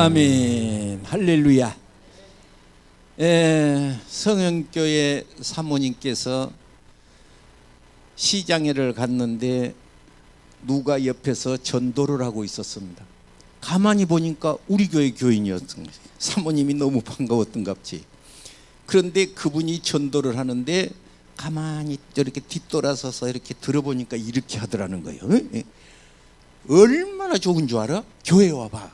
아멘. 할렐루야. 성현교회 사모님께서 시장회를 갔는데 누가 옆에서 전도를 하고 있었습니다. 가만히 보니까 우리 교회 교인이었던 거예요. 사모님이 너무 반가웠던갑지. 그런데 그분이 전도를 하는데 가만히 이렇게 뒤돌아서서 이렇게 들어보니까 이렇게 하더라는 거예요. 얼마나 좋은 줄 알아? 교회 와봐.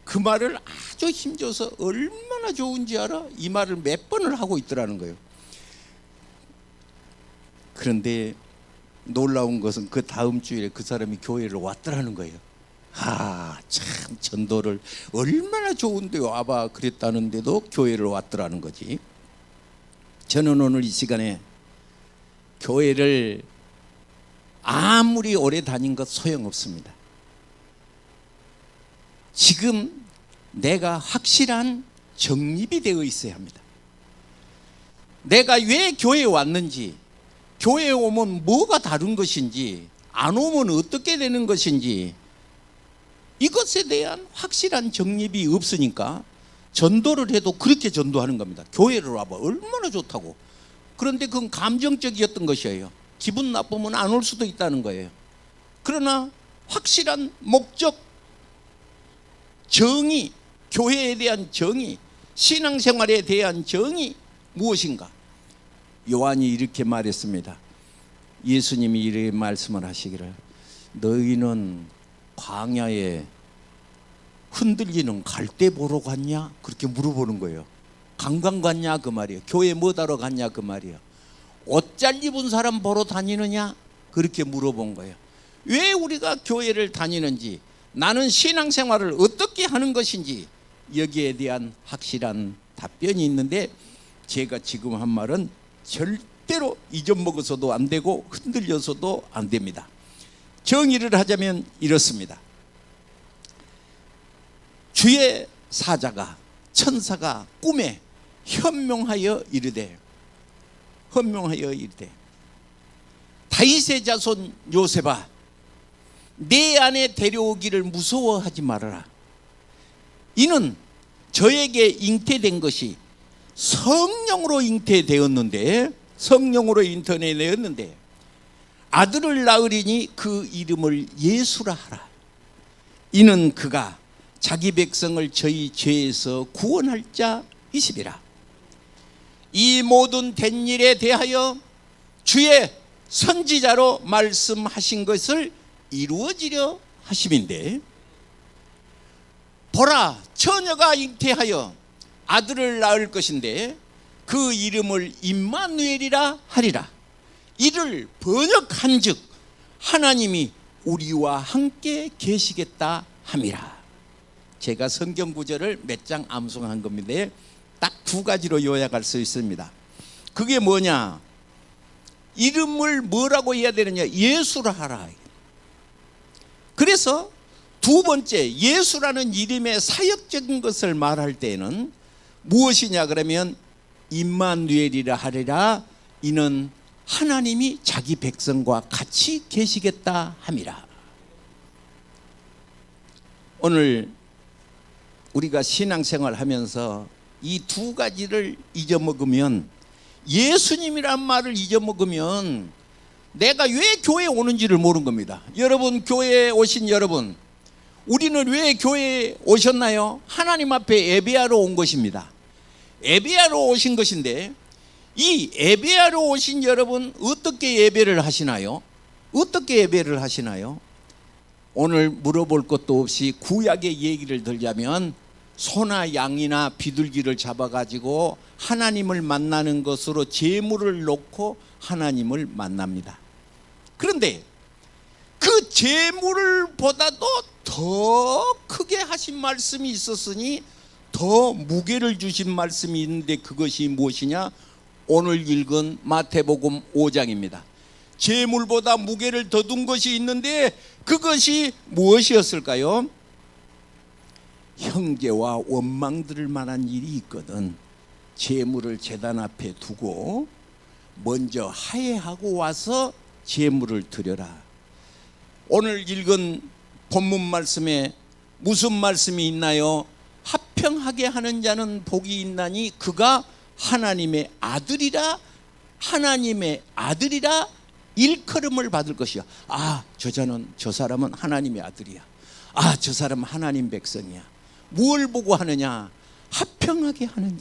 그 말을 아주 힘줘서 얼마나 좋은지 알아? 이 말을 몇 번을 하고 있더라는 거예요. 그런데 놀라운 것은 그 다음 주일에 그 사람이 교회를 왔더라는 거예요. 참 전도를 얼마나 좋은데 와봐 그랬다는데도 교회를 왔더라는 거지. 저는 오늘 이 시간에 교회를 아무리 오래 다닌 것 소용없습니다. 지금 내가 확실한 정립이 되어 있어야 합니다. 내가 왜 교회에 왔는지, 교회에 오면 뭐가 다른 것인지, 안 오면 어떻게 되는 것인지, 이것에 대한 확실한 정립이 없으니까 전도를 해도 그렇게 전도하는 겁니다. 교회를 와봐 얼마나 좋다고. 그런데 그건 감정적이었던 것이에요. 기분 나쁘면 안 올 수도 있다는 거예요. 그러나 확실한 목적, 정의, 교회에 대한 정의, 신앙생활에 대한 정의 무엇인가? 요한이 이렇게 말했습니다. 예수님이 이렇게 말씀을 하시기를, 너희는 광야에 흔들리는 갈대 보러 갔냐? 그렇게 물어보는 거예요. 관광 갔냐? 그 말이에요. 교회 뭐 하러 갔냐? 그 말이에요. 옷 잘 입은 사람 보러 다니느냐? 그렇게 물어본 거예요. 왜 우리가 교회를 다니는지, 나는 신앙생활을 어떻게 하는 것인지, 여기에 대한 확실한 답변이 있는데, 제가 지금 한 말은 절대로 잊어먹어서도 안 되고 흔들려서도 안 됩니다. 정의를 하자면 이렇습니다. 주의 사자가, 천사가 꿈에 현명하여 이르되 다윗의 자손 요셉아, 내 안에 데려오기를 무서워하지 말아라. 이는 저에게 잉태된 것이 성령으로 잉태되었는데 아들을 낳으리니 그 이름을 예수라 하라. 이는 그가 자기 백성을 저희 죄에서 구원할 자이시리라. 이 모든 된 일에 대하여 주의 선지자로 말씀하신 것을 이루어지려 하심인데, 보라, 처녀가 잉태하여 아들을 낳을 것인데 그 이름을 임마누엘이라 하리라. 이를 번역한즉 하나님이 우리와 함께 계시겠다 함이라. 제가 성경 구절을 몇 장 암송한 겁니다. 딱 두 가지로 요약할 수 있습니다. 그게 뭐냐? 이름을 뭐라고 해야 되느냐? 예수라 하라. 그래서 두 번째, 예수라는 이름의 사역적인 것을 말할 때는 무엇이냐 그러면 임마누엘이라 하리라. 이는 하나님이 자기 백성과 같이 계시겠다 함이라. 오늘 우리가 신앙생활 하면서 이 두 가지를 잊어먹으면, 예수님이란 말을 잊어먹으면 내가 왜 교회에 오는지를 모르는 겁니다. 여러분, 교회에 오신 여러분, 우리는 왜 교회에 오셨나요? 하나님 앞에 예배하러 온 것입니다. 예배하러 오신 것인데, 이 예배하러 오신 여러분 어떻게 예배를 하시나요? 어떻게 예배를 하시나요? 오늘 물어볼 것도 없이 구약의 얘기를 들자면, 소나 양이나 비둘기를 잡아가지고 하나님을 만나는 것으로 제물을 놓고 하나님을 만납니다. 그런데 그 제물보다도 더 크게 하신 말씀이 있었으니 더 무게를 주신 말씀이 있는데, 그것이 무엇이냐? 오늘 읽은 마태복음 5장입니다. 제물보다 무게를 더 둔 것이 있는데 그것이 무엇이었을까요? 형제와 원망 들을 만한 일이 있거든 제물을 제단 앞에 두고 먼저 화해하고 와서 제물을 드려라. 오늘 읽은 본문 말씀에 무슨 말씀이 있나요? 합평하게 하는 자는 복이 있나니 그가 하나님의 아들이라, 하나님의 아들이라 일컬음을 받을 것이야. 아, 저 사람은 하나님의 아들이야. 아, 저 사람은 하나님 백성이야. 뭘 보고 하느냐? 합평하게 하는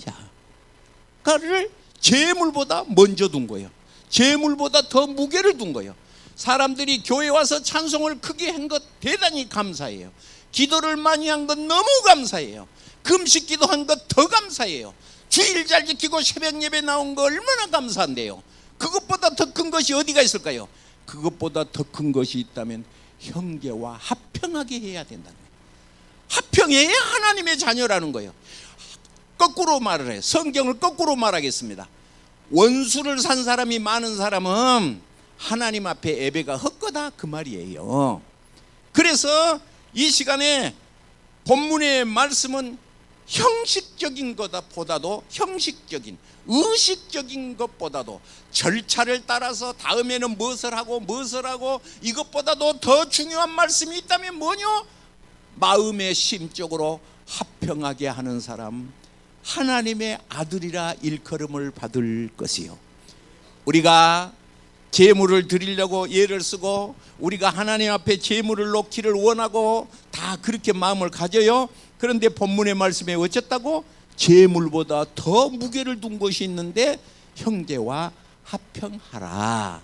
자를 재물보다 먼저 둔 거예요. 재물보다 더 무게를 둔 거예요. 사람들이 교회 와서 찬송을 크게 한 것 대단히 감사해요. 기도를 많이 한 것 너무 감사해요. 금식 기도한 것 더 감사해요. 주일 잘 지키고 새벽 예배 나온 거 얼마나 감사한데요. 그것보다 더 큰 것이 어디가 있을까요? 그것보다 더 큰 것이 있다면 형제와 합평하게 해야 된다는 거예요. 합평해야 하나님의 자녀라는 거예요. 거꾸로 말을 해요. 성경을 거꾸로 말하겠습니다. 원수를 산 사람이 많은 사람은 하나님 앞에 예배가 헛거다, 그 말이에요. 그래서 이 시간에 본문의 말씀은 형식적인 것보다도, 형식적인 의식적인 것보다도 절차를 따라서 다음에는 무엇을 하고 이것보다도 더 중요한 말씀이 있다면 뭐냐? 마음의 심적으로 합평하게 하는 사람, 하나님의 아들이라 일컬음을 받을 것이요. 우리가 제물을 드리려고 예를 쓰고 우리가 하나님 앞에 제물을 놓기를 원하고 다 그렇게 마음을 가져요. 그런데 본문의 말씀에 어쨌다고? 제물보다 더 무게를 둔 것이 있는데 형제와 합평하라.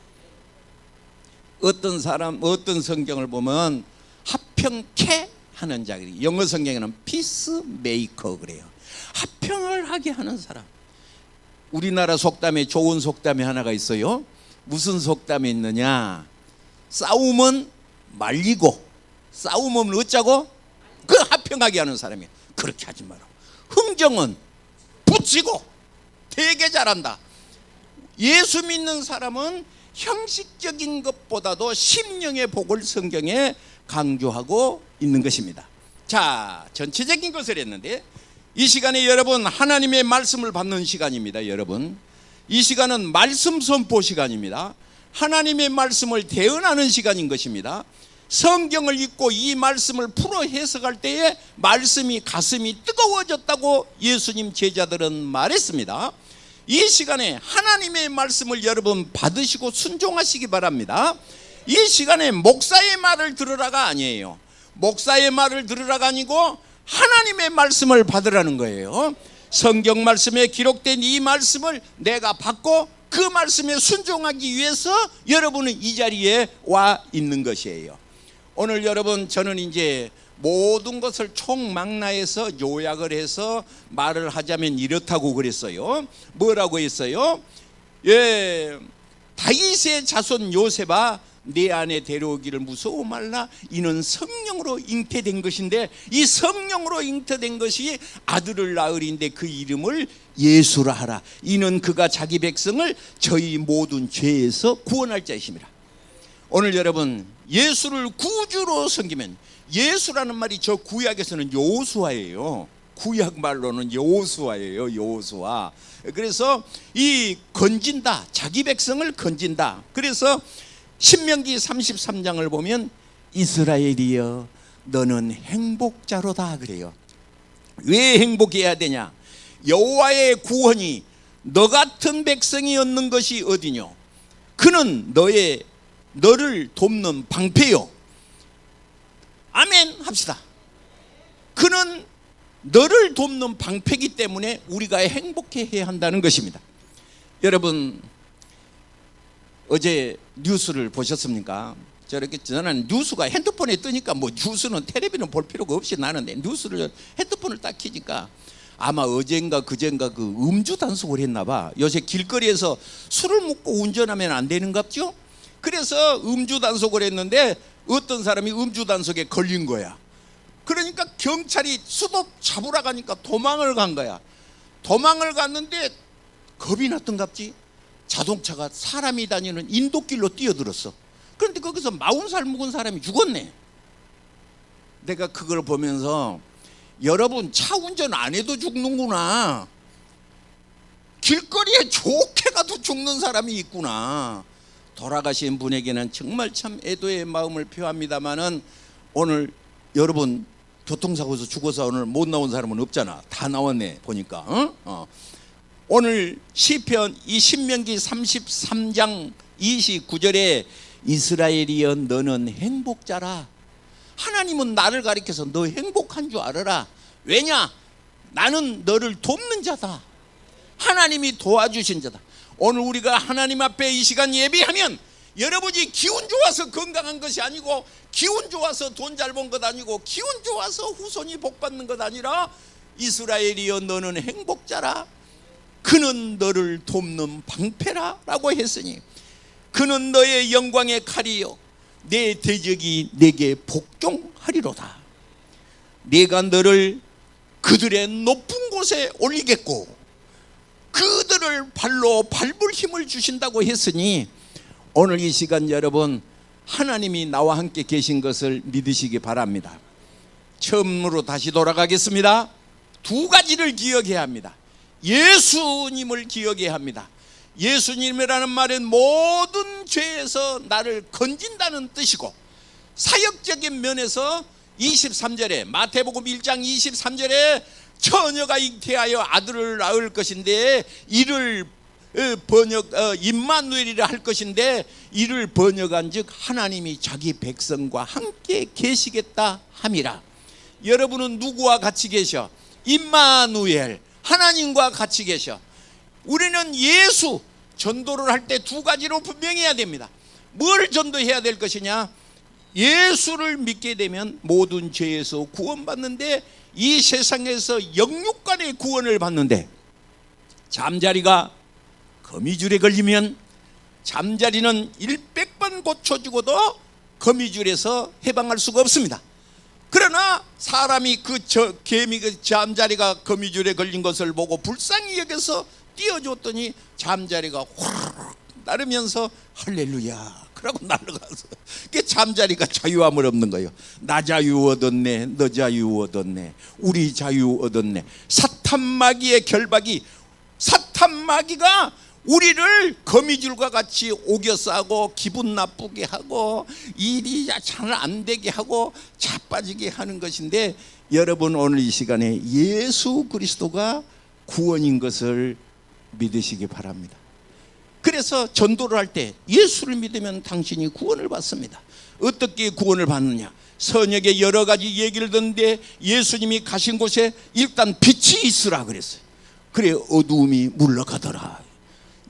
어떤 성경을 보면 합평케 하는 자, 영어 성경에는 피스메이커 그래요. 합평을 하게 하는 사람. 우리나라 속담에 좋은 속담이 하나가 있어요. 무슨 속담이 있느냐? 싸움은 말리고 싸움은 어쩌고? 그 합평하게 하는 사람이야. 그렇게 하지 마라. 흥정은 붙이고 되게 잘한다. 예수 믿는 사람은 형식적인 것보다도 심령의 복을 성경에 강조하고 있는 것입니다. 자, 전체적인 것을 했는데 이 시간에 여러분 하나님의 말씀을 받는 시간입니다. 여러분, 이 시간은 말씀 선포 시간입니다. 하나님의 말씀을 대언하는 시간인 것입니다. 성경을 읽고 이 말씀을 풀어 해석할 때에 말씀이 가슴이 뜨거워졌다고 예수님 제자들은 말했습니다. 이 시간에 하나님의 말씀을 여러분 받으시고 순종하시기 바랍니다. 이 시간에 목사의 말을 들으라가 아니에요. 목사의 말을 들으라가 아니고 하나님의 말씀을 받으라는 거예요. 성경 말씀에 기록된 이 말씀을 내가 받고 그 말씀에 순종하기 위해서 여러분은 이 자리에 와 있는 것이에요. 오늘 여러분, 저는 이제 모든 것을 총망라해서 요약을 해서 말을 하자면 이렇다고 그랬어요. 뭐라고 했어요? 다윗의 자손 요셉아, 내 안에 데려오기를 무서워 말라. 이는 성령으로 잉태된 것인데, 이 성령으로 잉태된 것이 아들을 낳으리인데 그 이름을 예수라 하라. 이는 그가 자기 백성을 저희 모든 죄에서 구원할 자이심이라. 오늘 여러분, 예수를 구주로 섬기면, 예수라는 말이 저 구약에서는 여호수아예요. 구약 말로는 여호수아예요. 여호수아. 그래서 이 건진다, 자기 백성을 건진다. 그래서 신명기 33장을 보면 이스라엘이여 너는 행복자로다 그래요. 왜 행복해야 되냐? 여호와의 구원이 너 같은 백성이 얻는 것이 어디뇨? 그는 너를 돕는 방패요. 아멘 합시다. 그는 너를 돕는 방패이기 때문에 우리가 행복해야 한다는 것입니다. 여러분, 어제 뉴스를 보셨습니까? 저는 뉴스가 핸드폰에 뜨니까 뭐 뉴스는 텔레비는 볼 필요가 없이 나는데 뉴스를 핸드폰을 딱 켜니까 아마 어젠가 그젠가 그 음주 단속을 했나 봐. 요새 길거리에서 술을 먹고 운전하면 안 되는갑죠? 그래서 음주 단속을 했는데 어떤 사람이 음주 단속에 걸린 거야. 그러니까 경찰이 수도 잡으러 가니까 도망을 간 거야. 도망을 갔는데 겁이 났던갑지? 자동차가 사람이 다니는 인도길로 뛰어들었어. 그런데 거기서 40살 먹은 사람이 죽었네. 내가 그걸 보면서 여러분, 차 운전 안 해도 죽는구나. 길거리에 좋게 가도 죽는 사람이 있구나. 돌아가신 분에게는 정말 참 애도의 마음을 표합니다마는 오늘 여러분 교통사고에서 죽어서 오늘 못 나온 사람은 없잖아. 다 나왔네 보니까. 오늘 시편 이 신명기 33장 29절에 이스라엘이여 너는 행복자라. 하나님은 나를 가리켜서 너 행복한 줄 알아라. 왜냐? 나는 너를 돕는 자다. 하나님이 도와주신 자다. 오늘 우리가 하나님 앞에 이 시간 예배하면 여러분이 기운 좋아서 건강한 것이 아니고, 기운 좋아서 돈 잘 번 것 아니고, 기운 좋아서 후손이 복받는 것 아니라, 이스라엘이여 너는 행복자라. 그는 너를 돕는 방패라 라고 했으니, 그는 너의 영광의 칼이요 내 대적이 내게 복종하리로다. 내가 너를 그들의 높은 곳에 올리겠고 그들을 발로 밟을 힘을 주신다고 했으니, 오늘 이 시간 여러분 하나님이 나와 함께 계신 것을 믿으시기 바랍니다. 처음으로 다시 돌아가겠습니다. 두 가지를 기억해야 합니다. 예수님을 기억해야 합니다. 예수님이라는 말은 모든 죄에서 나를 건진다는 뜻이고, 사역적인 면에서 23절에 마태복음 1장 23절에 처녀가 잉태하여 아들을 낳을 것인데 이를 임마누엘이라 할 것인데, 이를 번역한 즉 하나님이 자기 백성과 함께 계시겠다 함이라. 여러분은 누구와 같이 계셔? 임마누엘, 하나님과 같이 계셔. 우리는 예수 전도를 할 때 두 가지로 분명해야 됩니다. 뭘 전도해야 될 것이냐? 예수를 믿게 되면 모든 죄에서 구원받는데, 이 세상에서 영육간의 구원을 받는데, 잠자리가 거미줄에 걸리면 잠자리는 100번 고쳐주고도 거미줄에서 해방할 수가 없습니다. 그러나 사람이 개미 잠자리가 거미줄에 걸린 것을 보고 불쌍히 여겨서 띄워줬더니 잠자리가 후루룩 나르면서 할렐루야 그러고 날아가서, 그게 잠자리가 자유함을 얻는 거예요. 나 자유 얻었네, 너 자유 얻었네, 우리 자유 얻었네. 사탄 마귀의 결박이, 사탄 마귀가 우리를 거미줄과 같이 오겨 싸고 기분 나쁘게 하고 일이 잘 안 되게 하고 자빠지게 하는 것인데, 여러분 오늘 이 시간에 예수 그리스도가 구원인 것을 믿으시기 바랍니다. 그래서 전도를 할 때 예수를 믿으면 당신이 구원을 받습니다. 어떻게 구원을 받느냐? 선역의 여러 가지 얘기를 듣는데 예수님이 가신 곳에 일단 빛이 있으라 그랬어요. 그래 어두움이 물러가더라.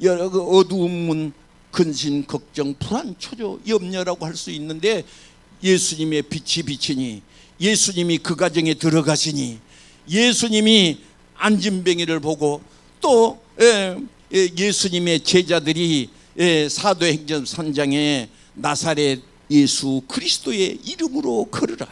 그 어두움은 근심, 걱정, 불안, 초조, 염려라고 할 수 있는데, 예수님의 빛이 비치니, 예수님이 그 가정에 들어가시니, 예수님이 안진뱅이를 보고 또 예수님의 제자들이 사도행전 3장에 나사렛 예수 그리스도의 이름으로 걸으라.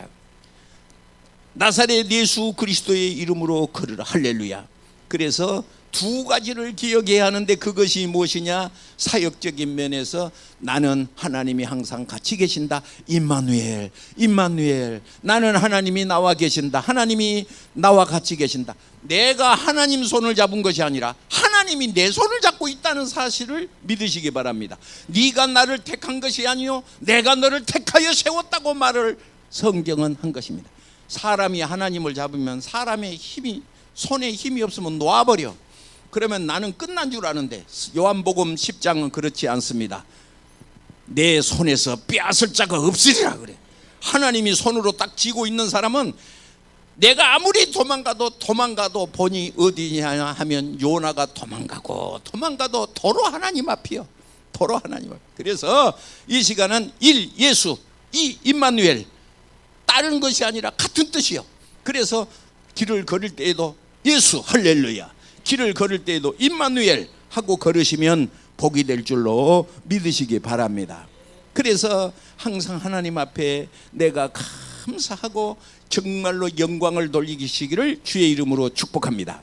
나사렛 예수 그리스도의 이름으로 걸으라. 할렐루야. 그래서 두 가지를 기억해야 하는데, 그것이 무엇이냐? 사역적인 면에서 나는 하나님이 항상 같이 계신다. 임마누엘, 임마누엘. 나는 하나님이 나와 계신다. 하나님이 나와 같이 계신다. 내가 하나님 손을 잡은 것이 아니라 하나님이 내 손을 잡고 있다는 사실을 믿으시기 바랍니다. 네가 나를 택한 것이 아니요 내가 너를 택하여 세웠다고 말을 성경은 한 것입니다. 사람이 하나님을 잡으면 사람의 힘이, 손에 힘이 없으면 놓아버려. 그러면 나는 끝난 줄 아는데, 요한복음 10장은 그렇지 않습니다. 내 손에서 빼앗을 자가 없으리라 그래. 하나님이 손으로 딱 쥐고 있는 사람은 내가 아무리 도망가도 본이 어디냐 하면 요나가 도망가도 도로 하나님 앞이요. 도로 하나님 앞. 그래서 이 시간은 1. 예수, 2. 임마누엘. 다른 것이 아니라 같은 뜻이요. 그래서 길을 걸을 때에도 예수, 할렐루야. 길을 걸을 때에도 임마누엘 하고 걸으시면 복이 될 줄로 믿으시기 바랍니다. 그래서 항상 하나님 앞에 내가 감사하고 정말로 영광을 돌리시기를 주의 이름으로 축복합니다.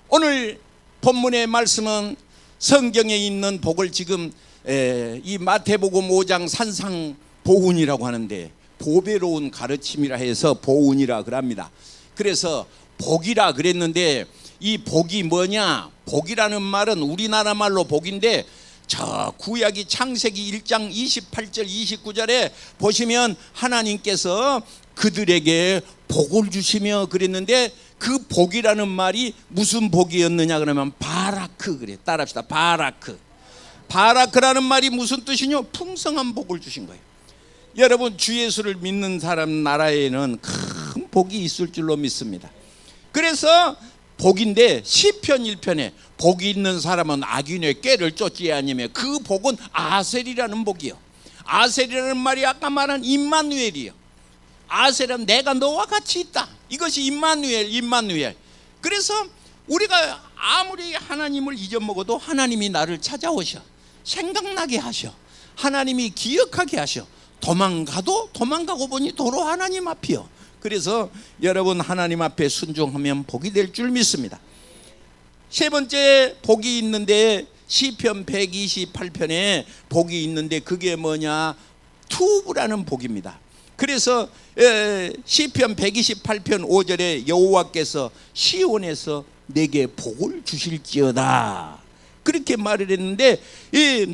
오늘 본문의 말씀은 성경에 있는 복을 지금 이 마태복음 5장 산상보훈이라고 하는데, 보배로운 가르침이라 해서 보훈이라 그럽니다. 그래서 복이라 그랬는데, 이 복이 뭐냐? 복이라는 말은 우리나라 말로 복인데, 저 구약이 창세기 1장 28절 29절에 보시면 하나님께서 그들에게 복을 주시며 그랬는데 그 복이라는 말이 무슨 복이었느냐 그러면 바라크 그래. 따라합시다. 바라크. 바라크라는 말이 무슨 뜻이냐? 풍성한 복을 주신 거예요. 여러분 주 예수를 믿는 사람 나라에는 큰 복이 있을 줄로 믿습니다. 그래서 복인데 시편 1편에 복이 있는 사람은 악인의 꾀를 쫓지 아니며 그 복은 아셀이라는 복이요. 아셀이라는 말이 아까 말한 임마누엘이요. 아셀은 내가 너와 같이 있다. 이것이 임마누엘. 그래서 우리가 아무리 하나님을 잊어먹어도 하나님이 나를 찾아오셔. 생각나게 하셔. 하나님이 기억하게 하셔. 도망가도 도망가고 보니 도로 하나님 앞이요. 그래서 여러분 하나님 앞에 순종하면 복이 될 줄 믿습니다. 세 번째 복이 있는데 시편 128편에 복이 있는데 그게 뭐냐? 투브라는 복입니다. 그래서 시편 128편 5절에 여호와께서 시온에서 내게 복을 주실지어다 그렇게 말을 했는데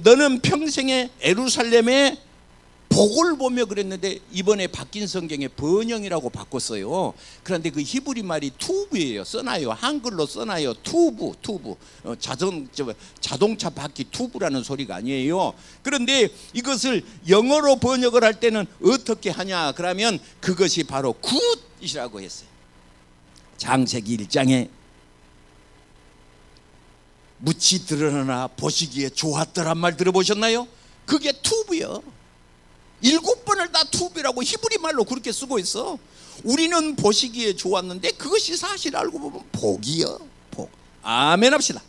너는 평생에 예루살렘에 복을 보며 그랬는데 이번에 바뀐 성경에 번영이라고 바꿨어요. 그런데 그 히브리 말이 투브예요. 써놔요. 한글로 써놔요. 투브. 자동차 바퀴 투브라는 소리가 아니에요. 그런데 이것을 영어로 번역을 할 때는 어떻게 하냐 그러면 그것이 바로 굿이라고 했어요. 창세기 1장에 묻이 드러나나 보시기에 좋았더란 말 들어보셨나요? 그게 투브요. 7번을 다 투비라고 히브리 말로 그렇게 쓰고 있어. 우리는 보시기에 좋았는데 그것이 사실 알고 보면 복이요. 복. 아멘 합시다.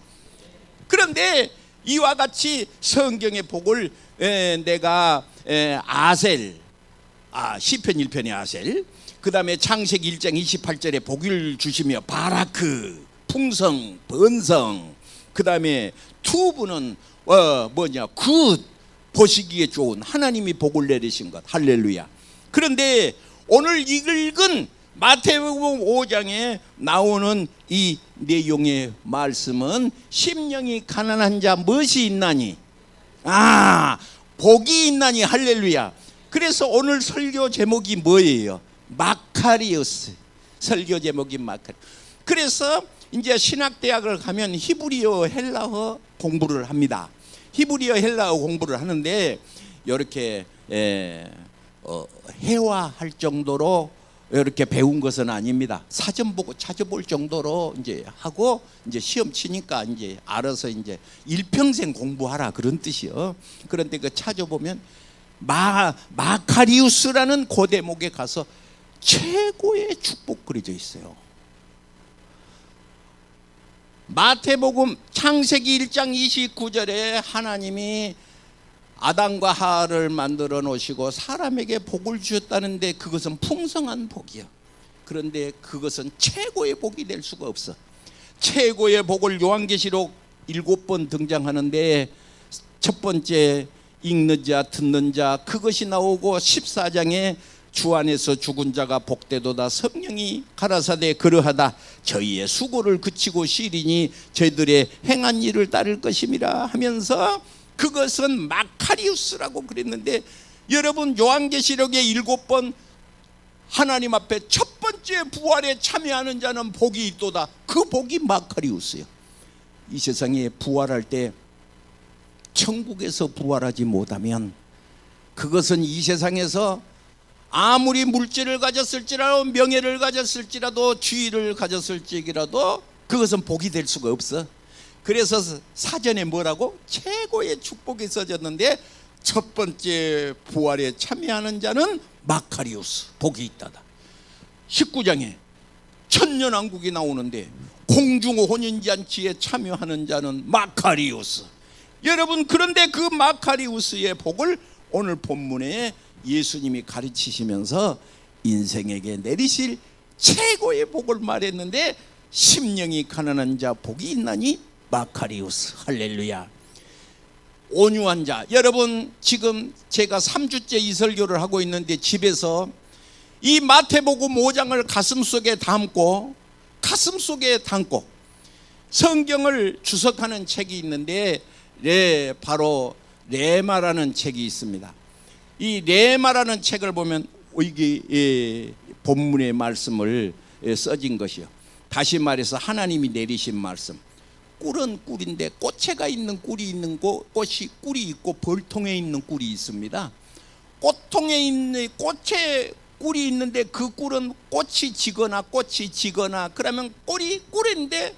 그런데 이와 같이 성경의 복을 내가 아셀 시편 1편의 아셀 그 다음에 창세기 1장 28절에 복을 주시며 바라크 풍성 번성 그 다음에 투브는 굿 보시기에 좋은 하나님이 복을 내리신 것 할렐루야. 그런데 오늘 읽은 마태복음 5장에 나오는 이 내용의 말씀은 심령이 가난한 자 무엇이 있나니 복이 있나니 할렐루야. 그래서 오늘 설교 제목이 뭐예요? 마카리우스. 설교 제목이 마카리우스. 그래서 이제 신학대학을 가면 히브리어 헬라어 공부를 합니다. 히브리어 헬라어 공부를 하는데 이렇게 회화할 정도로 이렇게 배운 것은 아닙니다. 사전 보고 찾아볼 정도로 이제 하고 이제 시험 치니까 이제 알아서 이제 일평생 공부하라 그런 뜻이요. 그런데 그 찾아보면 마카리우스라는 그 대목에 가서 최고의 축복 그려져 있어요. 마태복음 창세기 1장 29절에 하나님이 아담과 하와를 만들어 놓으시고 사람에게 복을 주셨다는데 그것은 풍성한 복이요. 그런데 그것은 최고의 복이 될 수가 없어. 최고의 복을 요한계시록 7번 등장하는데 첫 번째 읽는 자 듣는 자 그것이 나오고 14장에 주 안에서 죽은 자가 복되도다 성령이 가라사대 그러하다 저희의 수고를 그치고 시리니 저희들의 행한 일을 따를 것임이라 하면서 그것은 마카리우스라고 그랬는데 여러분 요한계시록에 7번 하나님 앞에 첫 번째 부활에 참여하는 자는 복이 있도다. 그 복이 마카리우스예요. 이 세상에 부활할 때 천국에서 부활하지 못하면 그것은 이 세상에서 아무리 물질을 가졌을지라도 명예를 가졌을지라도 지위를 가졌을지라도 그것은 복이 될 수가 없어. 그래서 사전에 뭐라고? 최고의 축복이 써졌는데 첫 번째 부활에 참여하는 자는 마카리우스 복이 있다다. 19장에 천년왕국이 나오는데 공중 혼인잔치에 참여하는 자는 마카리우스. 여러분 그런데 그 마카리우스의 복을 오늘 본문에 예수님이 가르치시면서 인생에게 내리실 최고의 복을 말했는데 심령이 가난한 자 복이 있나니 마카리우스. 할렐루야. 온유한 자. 여러분 지금 제가 3주째 이 설교를 하고 있는데 집에서 이 마태복음 5장을 가슴속에 담고 성경을 주석하는 책이 있는데 바로 레마라는 책이 있습니다. 이 레마라는 책을 보면 이게 본문의 말씀을 써진 것이요. 다시 말해서 하나님이 내리신 말씀. 꿀은 꿀인데 꽃에가 있는 꿀이 있는 꽃이 꿀이 있고 벌통에 있는 꿀이 있습니다. 꽃통에 있는 꽃에 꿀이 있는데 그 꿀은 꽃이 지거나 그러면 꿀인데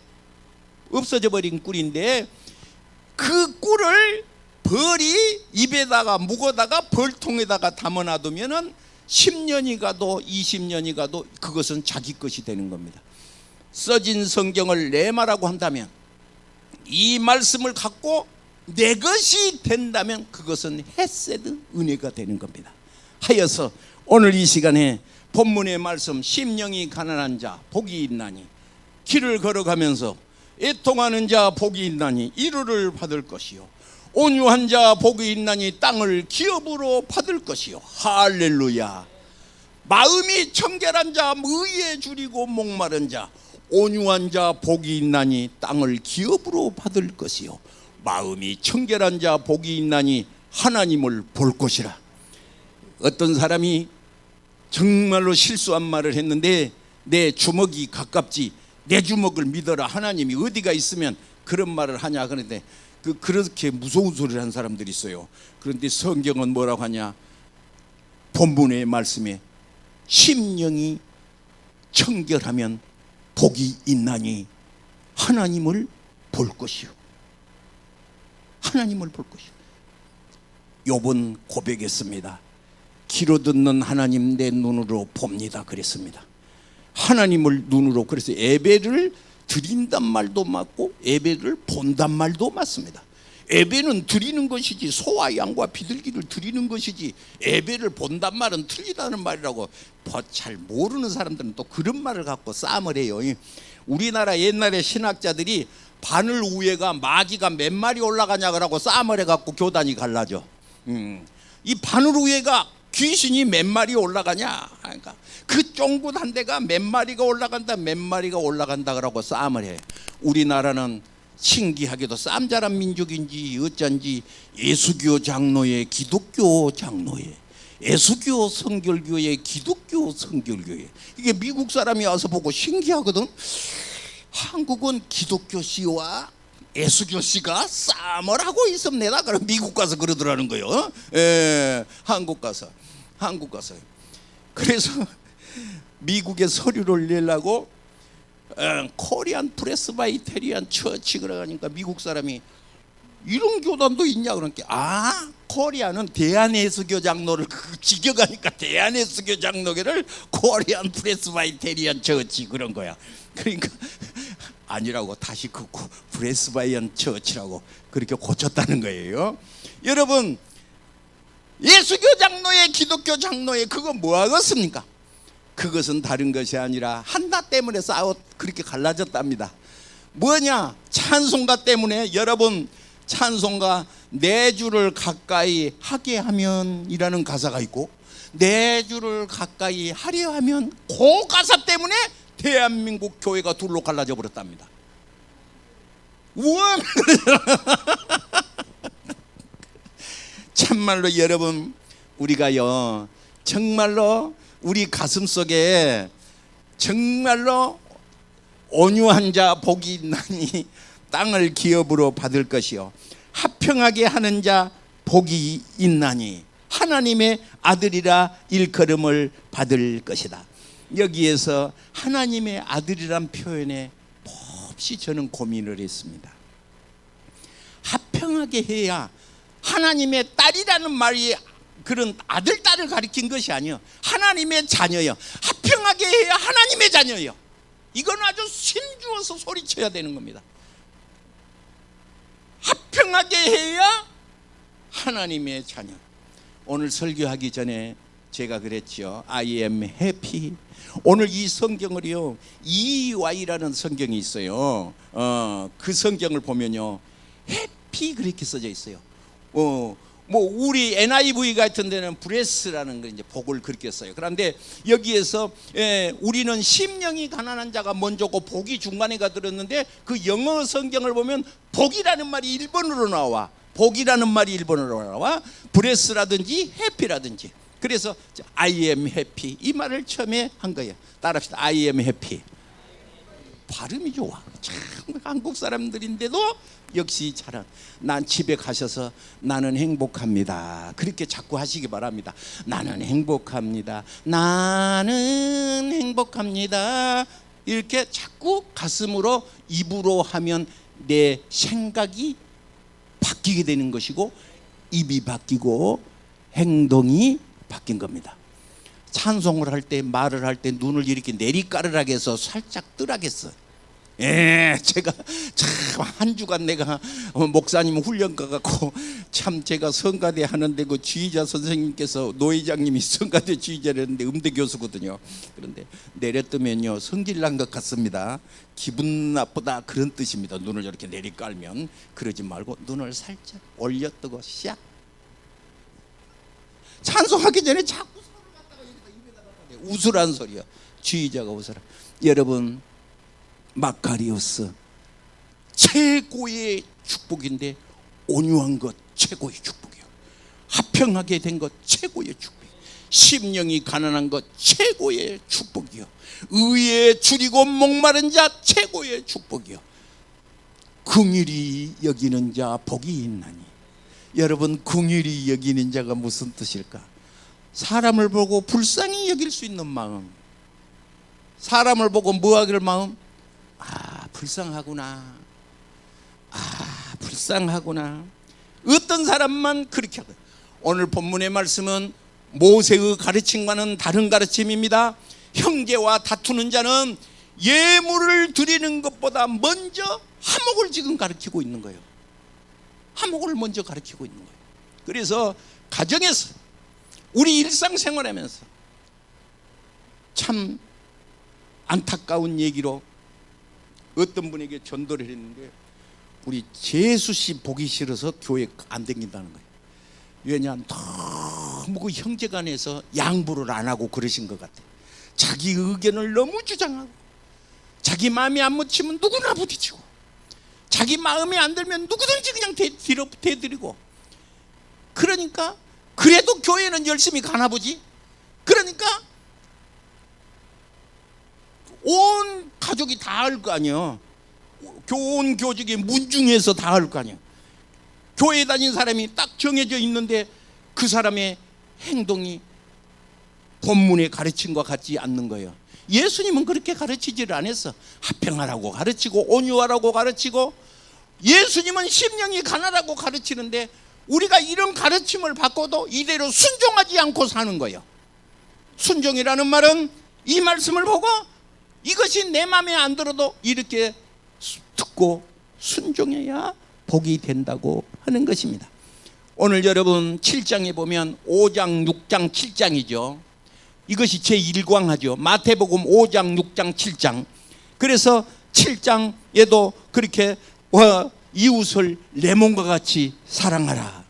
없어져 버린 꿀인데 그 꿀을 벌이 입에다가 묵어다가 벌통에다가 담아놔두면은 10년이 가도 20년이 가도 그것은 자기 것이 되는 겁니다. 써진 성경을 내 말하고 한다면, 이 말씀을 갖고 내 것이 된다면 그것은 헤세드, 은혜가 되는 겁니다. 하여서 오늘 이 시간에 본문의 말씀, 심령이 가난한 자 복이 있나니, 길을 걸어가면서 애통하는 자 복이 있나니 이루를 받을 것이요, 온유한 자 복이 있나니 땅을 기업으로 받을 것이요. 할렐루야. 마음이 청결한 자, 의에 줄이고 목마른 자, 온유한 자 복이 있나니 땅을 기업으로 받을 것이요, 마음이 청결한 자 복이 있나니 하나님을 볼 것이라. 어떤 사람이 정말로 실수한 말을 했는데, 내 주먹이 가깝지 내 주먹을 믿어라, 하나님이 어디가 있으면 그런 말을 하냐. 그런데 그렇게 무서운 소리를 한 사람들이 있어요. 그런데 성경은 뭐라고 하냐. 본문의 말씀에 심령이 청결하면 복이 있나니 하나님을 볼 것이요, 하나님을 볼 것이요. 욥은 고백했습니다. 귀로 듣는 하나님 내 눈으로 봅니다 그랬습니다. 하나님을 눈으로, 그래서 예배를 드린단 말도 맞고 예배를 본단 말도 맞습니다. 예배는 드리는 것이지, 소와 양과 비둘기를 드리는 것이지, 예배를 본단 말은 틀리다는 말이라고. 잘 모르는 사람들은 또 그런 말을 갖고 싸움을 해요. 우리나라 옛날에 신학자들이 바늘 위에가 마귀가 몇 마리 올라가냐 그러고 싸움을 해갖고 교단이 갈라져. 이 바늘 위에가 귀신이 몇 마리 올라가냐, 그러니까 그 쫑긋 한 대가 몇 마리가 올라간다 그러고 싸움을 해. 우리나라는 신기하게도 싸움 잘한 민족인지 어쩐지 예수교 장로회, 기독교 장로회, 예수교 성결교회, 기독교 성결교회. 이게 미국 사람이 와서 보고 신기하거든. 한국은 기독교 씨와 예수교 씨가 싸움을 하고 있습니다. 그럼 미국 가서 그러더라는 거예요. 한국 가서. 그래서 미국에 서류를 내려고 코리안 프레스바이테리안 처치 그러니까 미국 사람이 이런 교단도 있냐 그러니까, 코리안은 대한예수교 장로를 직역하니까 대한예수교 장로교를 코리안 프레스바이테리안 처치 그런 거야. 그러니까 아니라고 다시 그 프레스바이언 처치라고 그렇게 고쳤다는 거예요. 여러분, 예수교 장로회, 기독교 장로회 그거 뭐 하겠습니까? 그것은 다른 것이 아니라 한나 때문에 그렇게 갈라졌답니다. 뭐냐? 찬송가 때문에. 여러분, 찬송가 내 주를 가까이 하게 하면 이라는 가사가 있고, 내 주를 가까이 하려 하면, 그 가사 때문에 대한민국 교회가 둘로 갈라져 버렸답니다. 우와! 참말로 여러분, 우리가요 정말로 우리 가슴 속에 정말로 온유한 자 복이 있나니 땅을 기업으로 받을 것이요, 화평하게 하는 자 복이 있나니 하나님의 아들이라 일컬음을 받을 것이다. 여기에서 하나님의 아들이란 표현에 몹시 저는 고민을 했습니다. 화평하게 해야, 하나님의 딸이라는 말이 그런 아들, 딸을 가리킨 것이 아니요, 하나님의 자녀요. 화평하게 해야 하나님의 자녀요. 이건 아주 힘주어서 소리쳐야 되는 겁니다. 화평하게 해야 하나님의 자녀. 오늘 설교하기 전에 제가 그랬죠. I am happy. 오늘 이 성경을요, EY라는 성경이 있어요. 그 성경을 보면요, happy 그렇게 써져 있어요. 뭐 우리 NIV 같은 데는 브레스라는 거 이제 복을 그렇게 써요. 그런데 여기에서 우리는 심령이 가난한 자가 먼저고 복이 중간에가 들었는데, 그 영어 성경을 보면 복이라는 말이 일본어로 나와. 복이라는 말이 일본어로 나와. 브레스라든지 해피라든지. 그래서 I am happy 이 말을 처음에 한 거예요. 따라합시다. I am happy. 발음이 좋아. 참 한국 사람들인데도 역시 잘한. 난 집에 가셔서 나는 행복합니다. 그렇게 자꾸 하시기 바랍니다. 나는 행복합니다. 나는 행복합니다. 이렇게 자꾸 가슴으로 입으로 하면 내 생각이 바뀌게 되는 것이고 입이 바뀌고 행동이 바뀐 겁니다. 찬송을 할 때 말을 할 때 눈을 이렇게 내리까르라게 해서 살짝 뜨라겠어. 제가 참 한 주간 내가 목사님 훈련 가갖고 참 제가 성가대 하는데 그 지휘자 선생님께서 노회장님이 성가대 지휘자를 했는데 음대 교수거든요. 그런데 내렸더면요 성질 난 것 같습니다. 기분 나쁘다 그런 뜻입니다. 눈을 이렇게 내리깔면 그러지 말고 눈을 살짝 올려뜨고 샥. 찬송하기 전에 자꾸 손을 갖다가 여기다 입에다 갖다 웃으란 소리야. 지휘자가 웃으라. 여러분 마카리오스 최고의 축복인데 온유한 것 최고의 축복이요. 화평하게 된 것 최고의 축복이요. 심령이 가난한 것 최고의 축복이요. 의에 줄이고 목마른 자 최고의 축복이요. 긍휼히 여기는 자 복이 있나니. 여러분 긍휼히 여기는 자가 무슨 뜻일까? 사람을 보고 불쌍히 여길 수 있는 마음. 사람을 보고 뭐 하기를 마음? 불쌍하구나. 불쌍하구나. 어떤 사람만 그렇게 하거든. 오늘 본문의 말씀은 모세의 가르침과는 다른 가르침입니다. 형제와 다투는 자는 예물을 드리는 것보다 먼저 화목을 지금 가르치고 있는 거예요. 화목을 먼저 가르치고 있는 거예요. 그래서 가정에서 우리 일상생활하면서 참 안타까운 얘기로 어떤 분에게 전도를 했는데 우리 재수 씨 보기 싫어서 교회 안 다닌다는 거예요. 왜냐하면 너무 그 형제간에서 양보를 안 하고 그러신 것 같아요. 자기 의견을 너무 주장하고 자기 마음에 안 묻히면 누구나 부딪히고 자기 마음에 안 들면 누구든지 그냥 대드리고 그러니까 그래도 교회는 열심히 가나 보지. 그러니까 온 가족이 다 알 거 아니에요. 온 교직이 문중해서 다 알 거 아니에요. 교회 다닌 사람이 딱 정해져 있는데 그 사람의 행동이 본문의 가르침과 같지 않는 거예요. 예수님은 그렇게 가르치지를 않았어. 화평하라고 가르치고 온유하라고 가르치고 예수님은 심령이 가난하고 가르치는데 우리가 이런 가르침을 받고도 이대로 순종하지 않고 사는 거예요. 순종이라는 말은 이 말씀을 보고 이것이 내 마음에 안 들어도 이렇게 듣고 순종해야 복이 된다고 하는 것입니다. 오늘 여러분 7장에 보면 5장, 6장, 7장이죠. 이것이 제1광하죠. 마태복음 5장, 6장, 7장. 그래서 7장에도 그렇게 이웃을 내 몸과 같이 사랑하라.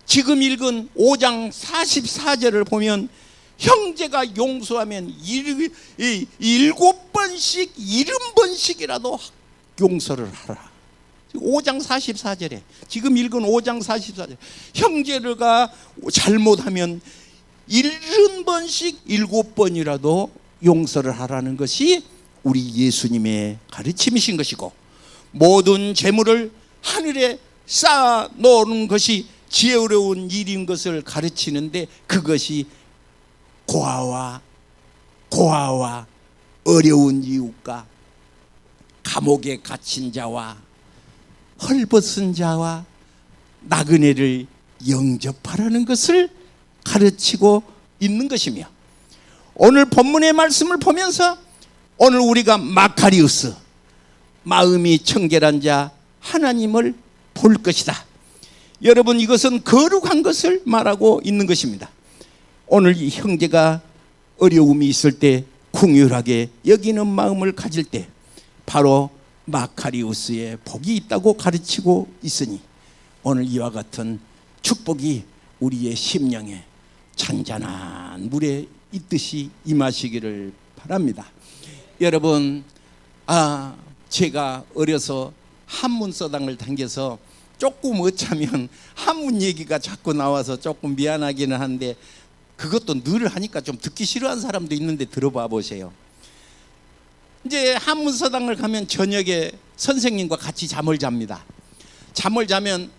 지금 읽은 5장 44절을 보면 형제가 용서하면 7번씩 70번씩이라도 용서를 하라. 5장 44절에 지금 읽은 5장 44절 형제가 잘못하면 70번씩 7번이라도 용서를 하라는 것이 우리 예수님의 가르침이신 것이고 모든 재물을 하늘에 쌓아 놓는 것이 지혜로운 일인 것을 가르치는데 그것이 고아와 어려운 이웃과 감옥에 갇힌 자와 헐벗은 자와 나그네를 영접하라는 것을 가르치고 있는 것이며 오늘 본문의 말씀을 보면서 오늘 우리가 마카리우스 마음이 청결한 자 하나님을 볼 것이다. 여러분 이것은 거룩한 것을 말하고 있는 것입니다. 오늘 이 형제가 어려움이 있을 때 긍휼하게 여기는 마음을 가질 때 바로 마카리우스의 복이 있다고 가르치고 있으니 오늘 이와 같은 축복이 우리의 심령에 잔잔한 물에 있듯이 임하시기를 바랍니다. 여러분 제가 어려서 한문서당을 다녀서 조금 어쩌면 한문 얘기가 자꾸 나와서 조금 미안하기는 한데 그것도 늘 하니까 좀 듣기 싫어하는 사람도 있는데 들어봐 보세요. 이제 한문서당을 가면 저녁에 선생님과 같이 잠을 잡니다. 잠을 자면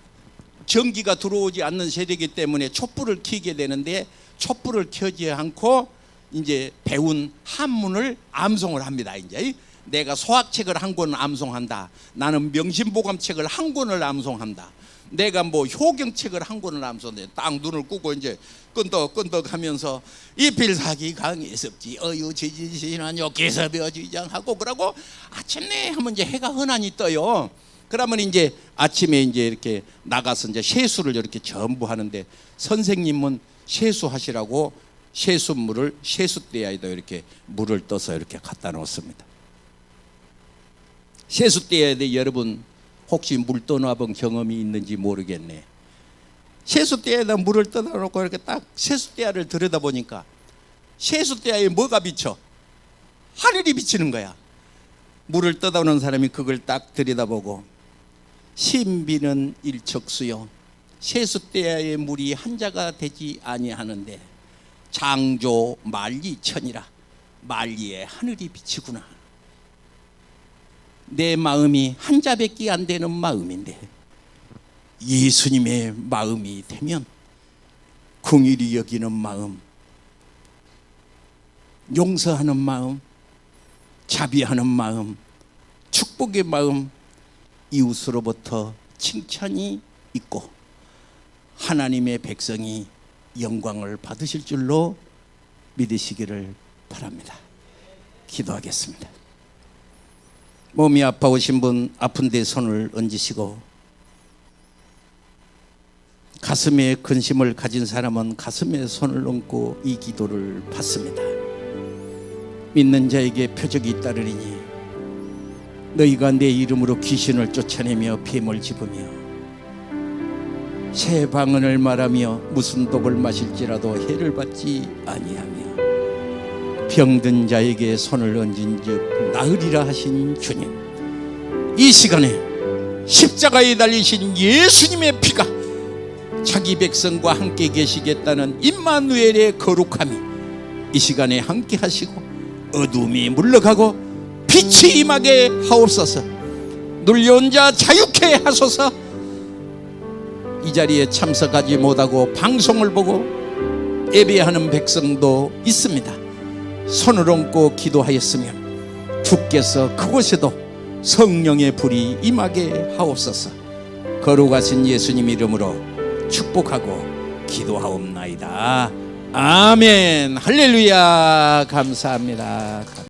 전기가 들어오지 않는 세대이기 때문에 촛불을 켜게 되는데, 촛불을 켜지 않고 이제 배운 한문을 암송을 합니다. 이제 내가 소학책을 한 권을 암송한다. 나는 명심보감책을 한 권을 암송한다. 내가 뭐 효경책을 한 권을 암송해. 딱 눈을 끄고 이제 끈덕끈덕 하면서 이필사기 강의섭지 어유지지신한 개서벼지장하고 그러고 아침내 하면 이제 해가 흔하니 떠요. 그러면 이제 아침에 이제 이렇게 나가서 이제 세수를 이렇게 전부 하는데, 선생님은 세수하시라고 세수물을 세수대야에다 이렇게 물을 떠서 이렇게 갖다 놓습니다. 세수대야에 여러분 혹시 물 떠놔본 경험이 있는지 모르겠네. 세수대야에다 물을 떠놓고 이렇게 딱 세수대야를 들여다보니까 세수대야에 뭐가 비쳐? 하늘이 비치는 거야. 물을 떠다오는 사람이 그걸 딱 들여다보고, 신비는 일척수요 세수대야의 물이 한자가 되지 아니하는데 장조 만리천이라, 만리에 하늘이 비치구나. 내 마음이 한자밖에 안 되는 마음인데 예수님의 마음이 되면 긍휼히 여기는 마음, 용서하는 마음, 자비하는 마음, 축복의 마음, 이웃으로부터 칭찬이 있고 하나님의 백성이 영광을 받으실 줄로 믿으시기를 바랍니다. 기도하겠습니다. 몸이 아파오신 분 아픈 데 손을 얹으시고, 가슴에 근심을 가진 사람은 가슴에 손을 얹고 이 기도를 받습니다. 믿는 자에게 표적이 잇따르리니 너희가 내 이름으로 귀신을 쫓아내며 뱀을 집으며 새 방언을 말하며 무슨 독을 마실지라도 해를 받지 아니하며 병든 자에게 손을 얹은즉 나으리라 하신 주님, 이 시간에 십자가에 달리신 예수님의 피가 자기 백성과 함께 계시겠다는 임마누엘의 거룩함이 이 시간에 함께 하시고 어둠이 물러가고 빛이 임하게 하옵소서. 눌려온 자 자유케 하소서. 이 자리에 참석하지 못하고 방송을 보고 예배하는 백성도 있습니다. 손을 얹고 기도하였으면 주께서 그곳에도 성령의 불이 임하게 하옵소서. 거룩하신 예수님 이름으로 축복하고 기도하옵나이다. 아멘. 할렐루야. 감사합니다.